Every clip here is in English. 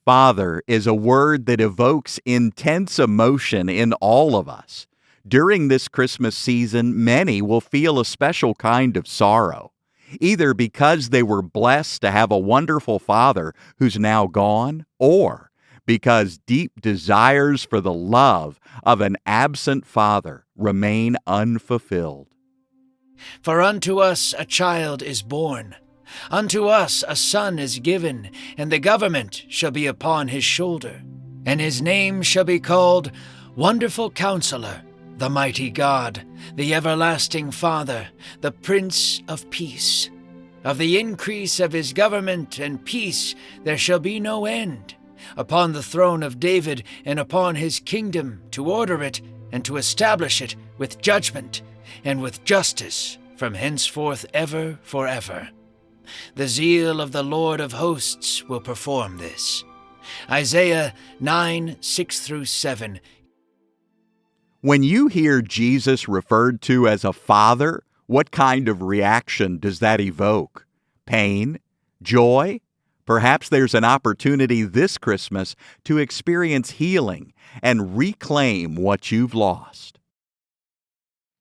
Father is a word that evokes intense emotion in all of us. During this Christmas season, many will feel a special kind of sorrow, either because they were blessed to have a wonderful father who's now gone, or because deep desires for the love of an absent father remain unfulfilled. For unto us a child is born, unto us a son is given, and the government shall be upon his shoulder. And his name shall be called Wonderful Counselor, the Mighty God, the Everlasting Father, the Prince of Peace. Of the increase of his government and peace there shall be no end, upon the throne of David and upon his kingdom, to order it and to establish it with judgment and with justice from henceforth ever forever. The zeal of the Lord of hosts will perform this. Isaiah 9:6-7. When you hear Jesus referred to as a father, what kind of reaction does that evoke? Pain? Joy? Perhaps there's an opportunity this Christmas to experience healing and reclaim what you've lost.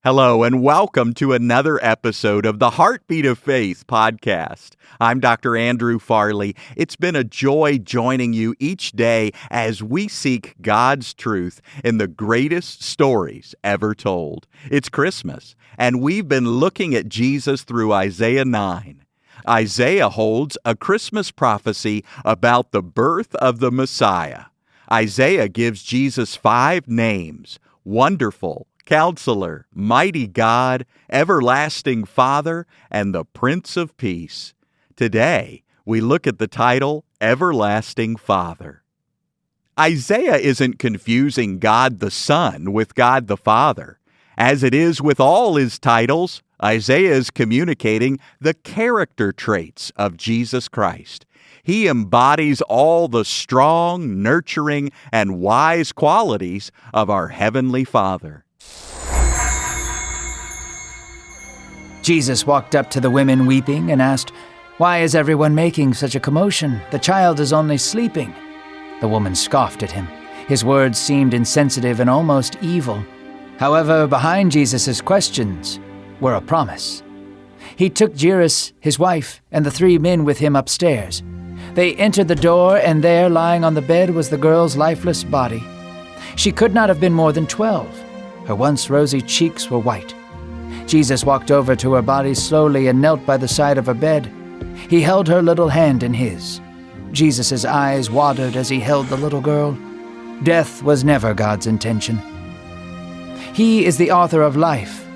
Hello, and welcome to another episode of the Heartbeat of Faith podcast. I'm Dr. Andrew Farley. It's been a joy joining you each day as we seek God's truth in the greatest stories ever told. It's Christmas, and we've been looking at Jesus through Isaiah 9. Isaiah holds a Christmas prophecy about the birth of the Messiah. Isaiah gives Jesus 5 names: Wonderful, Counselor, Mighty God, Everlasting Father, and the Prince of Peace. Today, we look at the title, Everlasting Father. Isaiah isn't confusing God the Son with God the Father. As it is with all his titles, Isaiah is communicating the character traits of Jesus Christ. He embodies all the strong, nurturing, and wise qualities of our Heavenly Father. Jesus walked up to the women weeping and asked, "Why is everyone making such a commotion? The child is only sleeping." The woman scoffed at him. His words seemed insensitive and almost evil. However, behind Jesus' questions were a promise. He took Jairus, his wife, and the 3 men with him upstairs. They entered the door, and there, lying on the bed, was the girl's lifeless body. She could not have been more than 12. Her once rosy cheeks were white. Jesus walked over to her body slowly and knelt by the side of her bed. He held her little hand in his. Jesus' eyes watered as he held the little girl. Death was never God's intention. He is the author of life.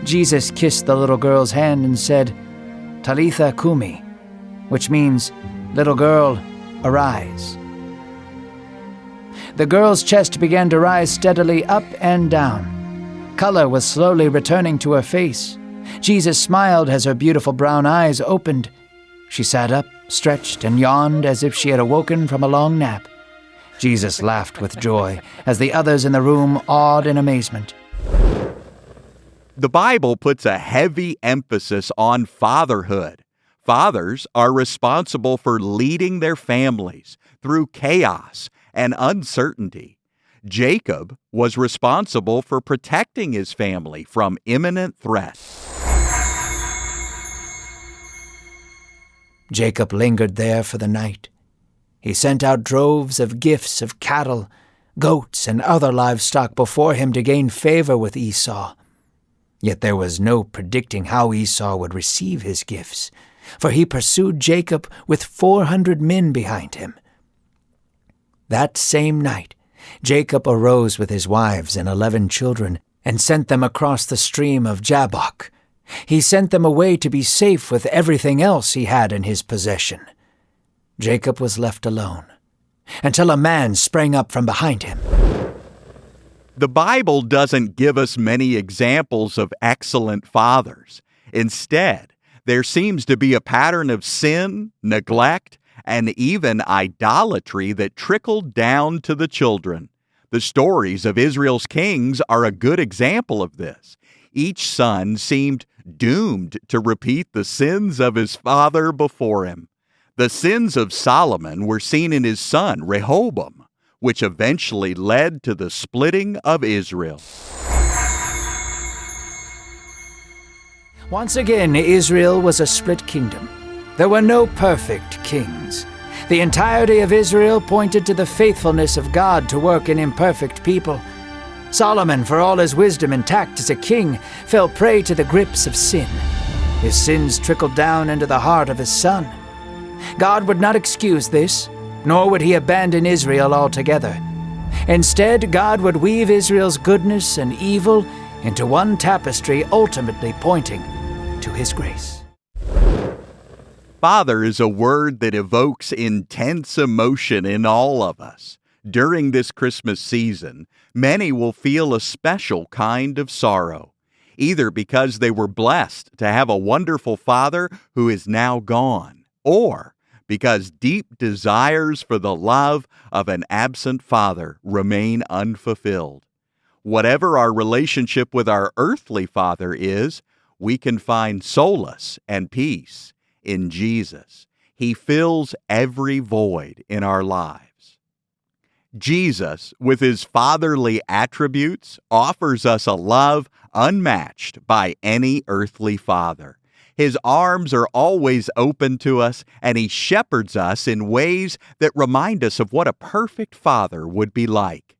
Jesus kissed the little girl's hand and said, "Talitha kumi," which means, "Little girl, arise." The girl's chest began to rise steadily up and down. Color was slowly returning to her face. Jesus smiled as her beautiful brown eyes opened. She sat up, stretched, and yawned as if she had awoken from a long nap. Jesus laughed with joy as the others in the room awed in amazement. The Bible puts a heavy emphasis on fatherhood. Fathers are responsible for leading their families through chaos and uncertainty. Jacob was responsible for protecting his family from imminent threat. Jacob lingered there for the night. He sent out droves of gifts of cattle, goats, and other livestock before him to gain favor with Esau. Yet there was no predicting how Esau would receive his gifts, for he pursued Jacob with 400 men behind him. That same night, Jacob arose with his wives and 11 children and sent them across the stream of Jabbok. He sent them away to be safe with everything else he had in his possession. Jacob was left alone until a man sprang up from behind him. The Bible doesn't give us many examples of excellent fathers. Instead, there seems to be a pattern of sin, neglect, and even idolatry that trickled down to the children. The stories of Israel's kings are a good example of this. Each son seemed doomed to repeat the sins of his father before him. The sins of Solomon were seen in his son Rehoboam, which eventually led to the splitting of Israel. Once again, Israel was a split kingdom. There were no perfect kings. The entirety of Israel pointed to the faithfulness of God to work in imperfect people. Solomon, for all his wisdom and tact as a king, fell prey to the grips of sin. His sins trickled down into the heart of his son. God would not excuse this, nor would he abandon Israel altogether. Instead, God would weave Israel's goodness and evil into one tapestry, ultimately pointing to his grace. Father is a word that evokes intense emotion in all of us. During this Christmas season, many will feel a special kind of sorrow, either because they were blessed to have a wonderful father who is now gone, or because deep desires for the love of an absent father remain unfulfilled. Whatever our relationship with our earthly father is, we can find solace and peace in Jesus. He fills every void in our lives. Jesus, with his fatherly attributes, offers us a love unmatched by any earthly father. His arms are always open to us, and he shepherds us in ways that remind us of what a perfect father would be like.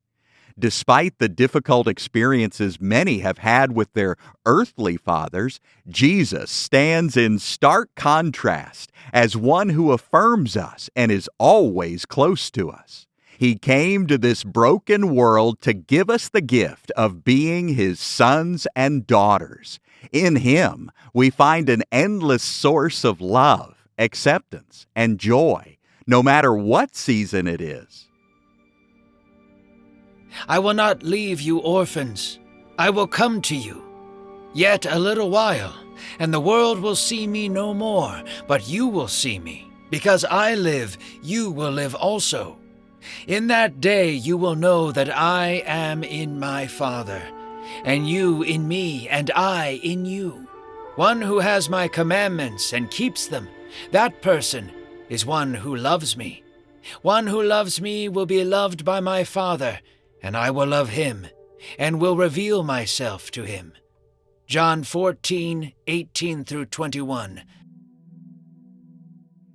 Despite the difficult experiences many have had with their earthly fathers, Jesus stands in stark contrast as one who affirms us and is always close to us. He came to this broken world to give us the gift of being his sons and daughters. In him, we find an endless source of love, acceptance, and joy, no matter what season it is. I will not leave you orphans. I will come to you. Yet a little while, and the world will see me no more, but you will see me. Because I live, you will live also. In that day you will know that I am in my Father, and you in me, and I in you. One who has my commandments and keeps them, that person is one who loves me. One who loves me will be loved by my Father, and I will love him, and will reveal myself to him. John 14:18-21.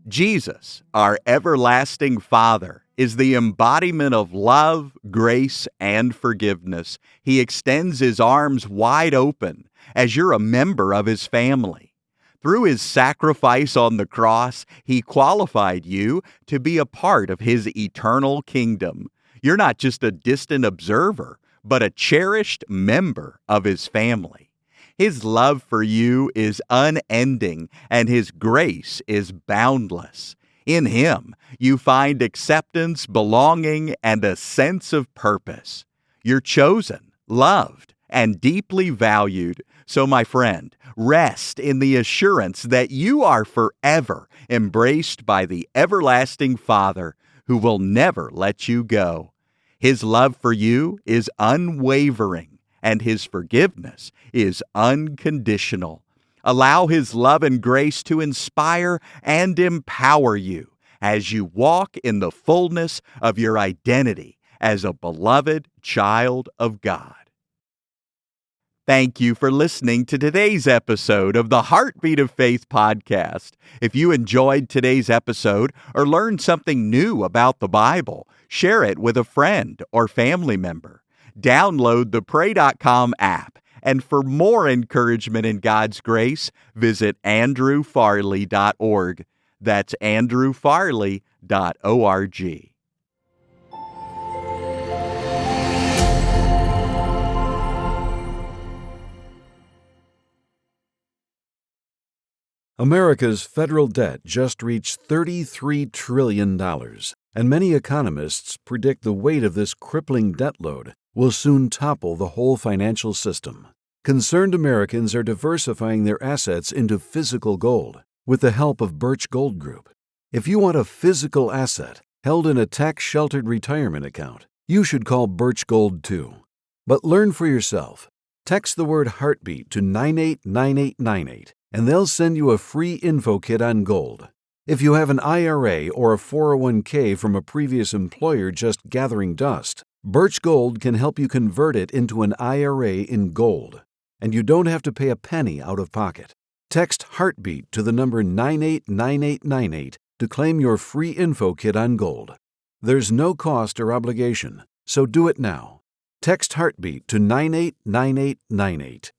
Jesus, our everlasting Father, is the embodiment of love, grace, and forgiveness. He extends his arms wide open as you're a member of his family. Through his sacrifice on the cross, he qualified you to be a part of his eternal kingdom. You're not just a distant observer, but a cherished member of his family. His love for you is unending, and his grace is boundless. In him, you find acceptance, belonging, and a sense of purpose. You're chosen, loved, and deeply valued. So, my friend, rest in the assurance that you are forever embraced by the everlasting Father who will never let you go. His love for you is unwavering, and his forgiveness is unconditional. Allow his love and grace to inspire and empower you as you walk in the fullness of your identity as a beloved child of God. Thank you for listening to today's episode of the Heartbeat of Faith podcast. If you enjoyed today's episode or learned something new about the Bible, share it with a friend or family member. Download the pray.com app. And for more encouragement in God's grace, visit andrewfarley.org. That's andrewfarley.org. America's federal debt just reached $33 trillion, and many economists predict the weight of this crippling debt load will soon topple the whole financial system. Concerned Americans are diversifying their assets into physical gold with the help of Birch Gold Group. If you want a physical asset held in a tax-sheltered retirement account, you should call Birch Gold too. But learn for yourself. Text the word heartbeat to 989898, and they'll send you a free info kit on gold. If you have an IRA or a 401k from a previous employer just gathering dust, Birch Gold can help you convert it into an IRA in gold, and you don't have to pay a penny out of pocket. Text Heartbeat to the number 989898 to claim your free info kit on gold. There's no cost or obligation, so do it now. Text Heartbeat to 989898.